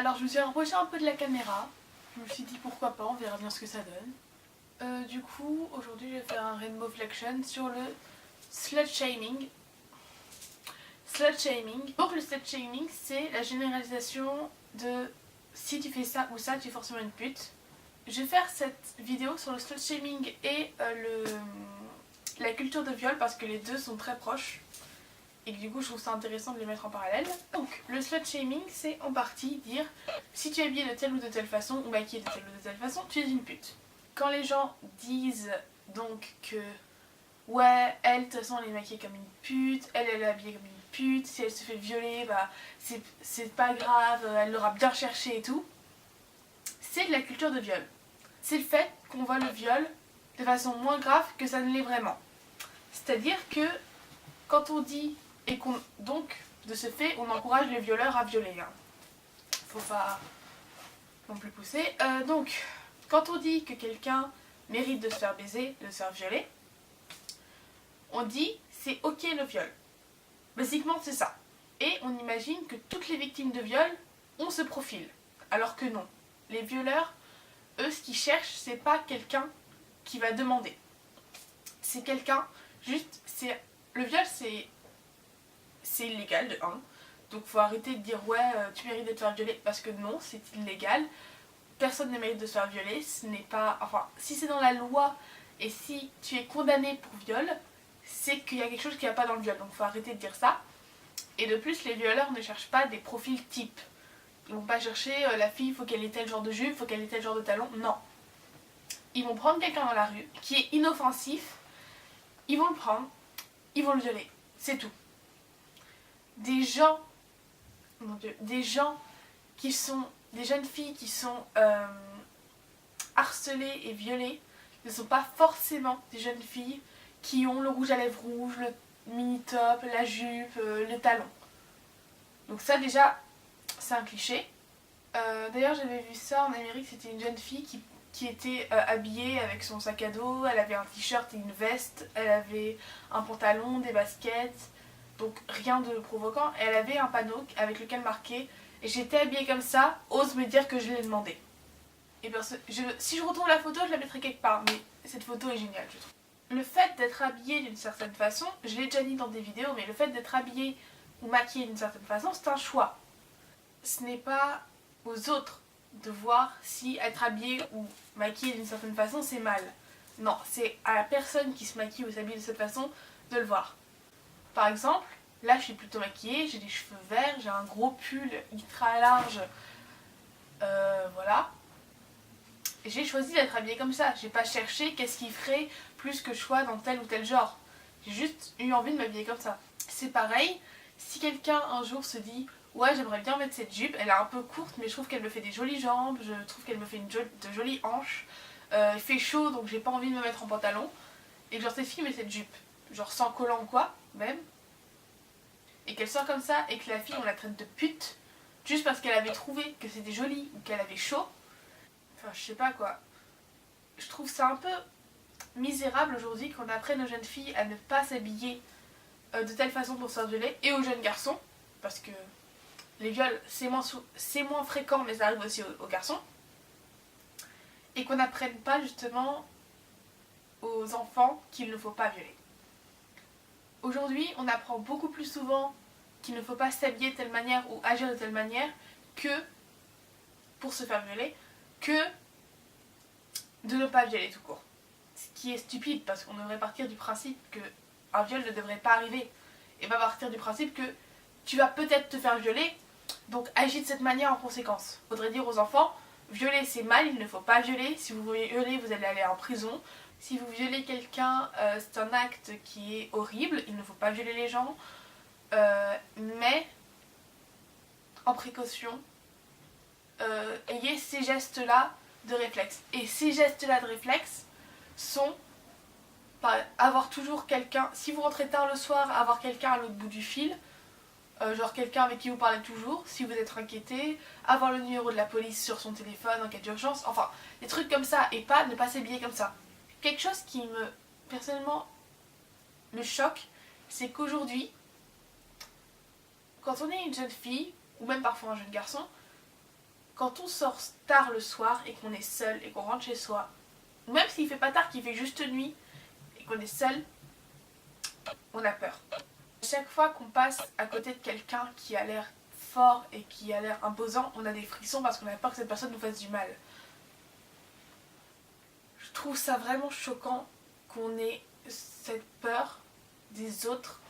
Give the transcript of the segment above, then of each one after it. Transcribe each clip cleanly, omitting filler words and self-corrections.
Alors je me suis rapprochée un peu de la caméra. Je me suis dit pourquoi pas, on verra bien ce que ça donne. Du coup, aujourd'hui je vais faire un rainbow flexion sur le slut shaming. Slut shaming. Donc le slut shaming, c'est la généralisation de si tu fais ça ou ça, tu es forcément une pute. Je vais faire cette vidéo sur le slut shaming et la culture de viol parce que les deux sont très proches. Et que du coup je trouve ça intéressant de les mettre en parallèle. Donc le slut shaming, c'est en partie dire si tu es habillée de telle ou de telle façon ou maquillée de telle ou de telle façon, tu es une pute. Quand les gens disent donc que ouais, elle de toute façon elle est maquillée comme une pute, elle est habillée comme une pute, si elle se fait violer, bah c'est pas grave, elle l'aura bien cherché et tout. C'est de la culture de viol. C'est le fait qu'on voit le viol de façon moins grave que ça ne l'est vraiment. C'est-à-dire que quand on dit et qu'on donc de ce fait on encourage les violeurs à violer. Faut pas non plus pousser. Donc quand on dit que quelqu'un mérite de se faire baiser, de se faire violer, on dit c'est ok le viol. Basiquement c'est ça. Et on imagine que toutes les victimes de viol ont ce profil. Alors que non. Les violeurs, eux, ce qu'ils cherchent, c'est pas quelqu'un qui va demander. C'est quelqu'un, juste, le viol c'est illégal de 1. Donc faut arrêter de dire ouais tu mérites de te faire violer parce que non, c'est illégal. Personne ne mérite de se faire violer, ce n'est pas... Enfin, si c'est dans la loi et si tu es condamné pour viol, c'est qu'il y a quelque chose qui ne va pas dans le viol. Donc faut arrêter de dire ça. Et de plus, les violeurs ne cherchent pas des profils types. Ils vont pas chercher la fille, il faut qu'elle ait tel genre de jupe, il faut qu'elle ait tel genre de talon. Non. Ils vont prendre quelqu'un dans la rue qui est inoffensif, ils vont le prendre, ils vont le violer. C'est tout. Des gens, mon Dieu, des gens qui sont, des jeunes filles qui sont harcelées et violées ne sont pas forcément des jeunes filles qui ont le rouge à lèvres rouge, le mini-top, la jupe, le talon. Donc ça déjà, c'est un cliché. D'ailleurs j'avais vu ça en Amérique, c'était une jeune fille qui était habillée avec son sac à dos, elle avait un t-shirt et une veste, elle avait un pantalon, des baskets, donc rien de provoquant. Elle avait un panneau avec lequel marqué « J'étais habillée comme ça, ose me dire que je l'ai demandé ». Et bien, si je retrouve la photo, je la mettrai quelque part, mais cette photo est géniale, je trouve. Le fait d'être habillée d'une certaine façon, je l'ai déjà dit dans des vidéos, mais le fait d'être habillée ou maquillée d'une certaine façon, c'est un choix. Ce n'est pas aux autres de voir si être habillée ou maquillée d'une certaine façon, c'est mal. Non, c'est à la personne qui se maquille ou s'habille de cette façon de le voir. Par exemple, là je suis plutôt maquillée, j'ai des cheveux verts, j'ai un gros pull ultra large, voilà. J'ai choisi d'être habillée comme ça, j'ai pas cherché qu'est-ce qui ferait plus que je sois dans tel ou tel genre. J'ai juste eu envie de m'habiller comme ça. C'est pareil, si quelqu'un un jour se dit ouais j'aimerais bien mettre cette jupe, elle est un peu courte mais je trouve qu'elle me fait des jolies jambes, je trouve qu'elle me fait de jolies hanches, il fait chaud donc j'ai pas envie de me mettre en pantalon, et que genre cette fille met cette jupe, genre sans collant ou quoi, même, et qu'elle sort comme ça et que la fille on la traite de pute, juste parce qu'elle avait trouvé que c'était joli ou qu'elle avait chaud, enfin je sais pas quoi. Je trouve ça un peu misérable aujourd'hui qu'on apprenne aux jeunes filles à ne pas s'habiller de telle façon pour se faire violer, et aux jeunes garçons, parce que les viols c'est moins fréquent mais ça arrive aussi aux garçons, et qu'on n'apprenne pas justement aux enfants qu'il ne faut pas violer. Aujourd'hui on apprend beaucoup plus souvent qu'il ne faut pas s'habiller de telle manière ou agir de telle manière que pour se faire violer, que de ne pas violer tout court. Ce qui est stupide parce qu'on devrait partir du principe qu'un viol ne devrait pas arriver, et pas partir du principe que tu vas peut-être te faire violer, donc agis de cette manière en conséquence. Faudrait dire aux enfants, violer c'est mal, il ne faut pas violer, si vous violez vous allez aller en prison, si vous violez quelqu'un c'est un acte qui est horrible, il ne faut pas violer les gens, mais en précaution, ayez ces gestes-là de réflexe. Et ces gestes-là de réflexe sont avoir toujours quelqu'un, si vous rentrez tard le soir, avoir quelqu'un à l'autre bout du fil, genre quelqu'un avec qui vous parlez toujours, si vous êtes inquiété, avoir le numéro de la police sur son téléphone en cas d'urgence, enfin des trucs comme ça, et pas ne pas s'habiller comme ça. Quelque chose qui personnellement me choque, c'est qu'aujourd'hui, quand on est une jeune fille, ou même parfois un jeune garçon, quand on sort tard le soir et qu'on est seul et qu'on rentre chez soi, ou même s'il fait pas tard, qu'il fait juste nuit et qu'on est seul, on a peur. Chaque fois qu'on passe à côté de quelqu'un qui a l'air fort et qui a l'air imposant, on a des frissons parce qu'on a peur que cette personne nous fasse du mal. Je trouve ça vraiment choquant qu'on ait cette peur des autres.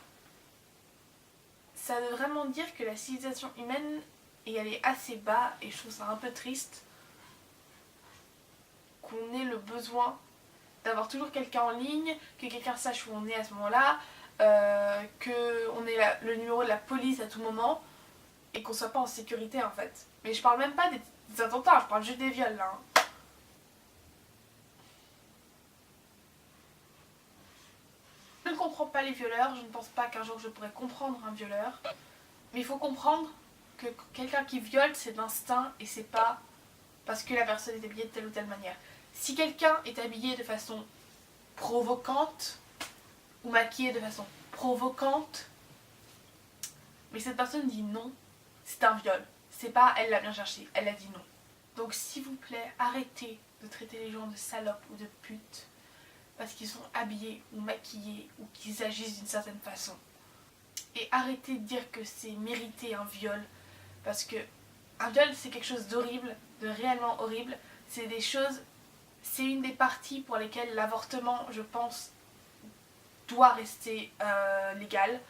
Ça veut vraiment dire que la civilisation humaine est allée assez bas et je trouve ça un peu triste qu'on ait le besoin d'avoir toujours quelqu'un en ligne, que quelqu'un sache où on est à ce moment-là, qu'on ait le numéro de la police à tout moment et qu'on soit pas en sécurité en fait. Mais je parle même pas des attentats, je parle juste des viols là. Je ne comprends pas les violeurs, je ne pense pas qu'un jour je pourrais comprendre un violeur. Mais il faut comprendre que quelqu'un qui viole c'est d'instinct et c'est pas parce que la personne est habillée de telle ou telle manière. Si quelqu'un est habillé de façon provocante ou maquillé de façon provocante, mais cette personne dit non, c'est un viol. C'est pas elle l'a bien cherché, elle a dit non. Donc s'il vous plaît, arrêtez de traiter les gens de salopes ou de putes parce qu'ils sont habillés ou maquillés ou qu'ils agissent d'une certaine façon. Et arrêtez de dire que c'est mérité un viol parce que un viol c'est quelque chose d'horrible, de réellement horrible. C'est des choses, c'est une des parties pour lesquelles l'avortement, je pense, doit rester légal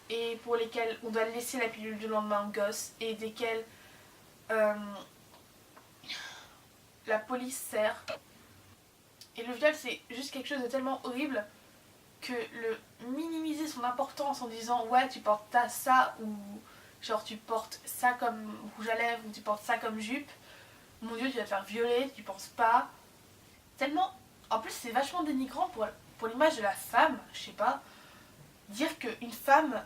et pour lesquelles on doit laisser la pilule du lendemain au gosse et desquelles la police sert. Et le viol c'est juste quelque chose de tellement horrible que le minimiser son importance en disant ouais tu portes ça ou genre tu portes ça comme rouge à lèvres ou tu portes ça comme jupe, mon dieu tu vas te faire violer, tu penses pas. Tellement, en plus c'est vachement dénigrant pour l'image de la femme, je sais pas. Dire qu'une femme,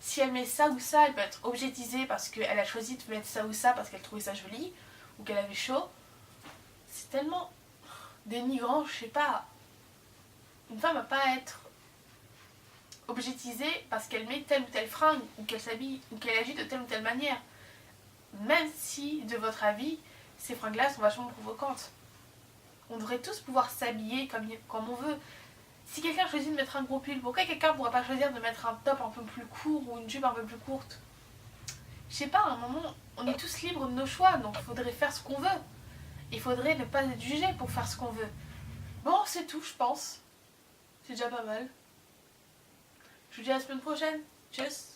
si elle met ça ou ça, elle peut être objetisée parce qu'elle a choisi de mettre ça ou ça parce qu'elle trouvait ça joli ou qu'elle avait chaud. C'est tellement dénigrant, je sais pas. Une femme va pas être objetisée parce qu'elle met telle ou telle fringue ou qu'elle s'habille ou qu'elle agit de telle ou telle manière. Même si, de votre avis, ces fringues-là sont vachement provocantes. On devrait tous pouvoir s'habiller comme on veut. Si quelqu'un choisit de mettre un gros pull, pourquoi quelqu'un ne pourrait pas choisir de mettre un top un peu plus court ou une jupe un peu plus courte? Je sais pas, à un moment, on est tous libres de nos choix, donc il faudrait faire ce qu'on veut. Il faudrait ne pas être jugé pour faire ce qu'on veut. Bon, c'est tout, je pense. C'est déjà pas mal. Je vous dis à la semaine prochaine. Tchuss.